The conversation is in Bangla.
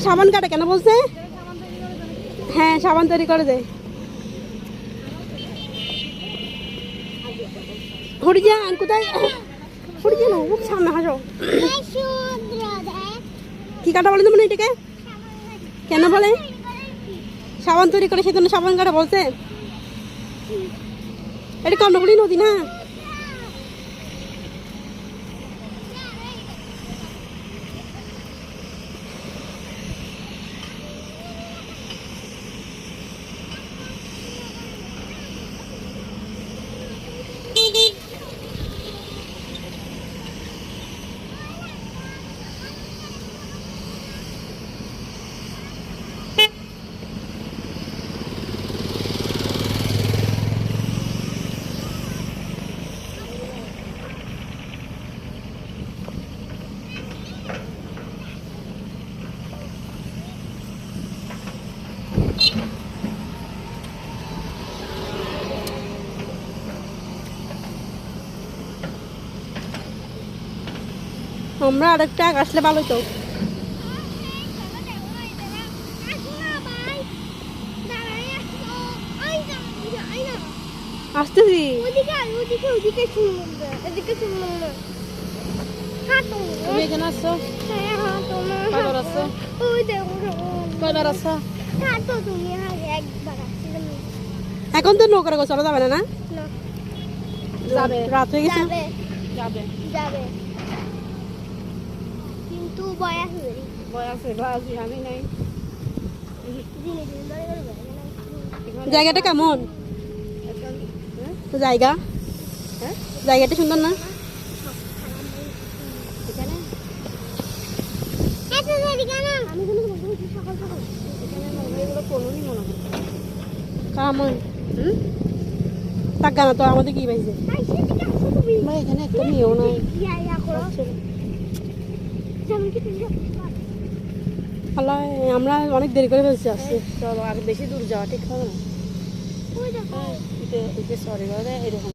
সাবান কাটে কেন বলছে? হ্যাঁ সাবান তৈরি করে দেয়। হরি যান কোথায়? হরি যান সামনে হাসো। কি কাটা বলে তুমি এটাকে? কেন বলে সাবান তৈরি করে সেজন্য সাবান কাটা বলছে? এটা কর্ণফুলী নদী না? আমরা আরেকটা আসলে ভালো তো। আসতেছি তুমি এখানে আসছো? এখন তো নৌকা করে চলা যাবে না? না যাবে, রাত হয়ে গেছে। যাবে যাবে কিন্তু আমি নাই। জায়গাটা কেমন? জায়গা জায়গাটা সুন্দর না? টাকা না তো আমাদের কি পাইছে? এখানে একটা মেয়েও নাই। আমরা অনেক দেরি করে ফেলছি আসছে। চলো আর বেশি দূর যাওয়া ঠিক হবে না। সরি এরকম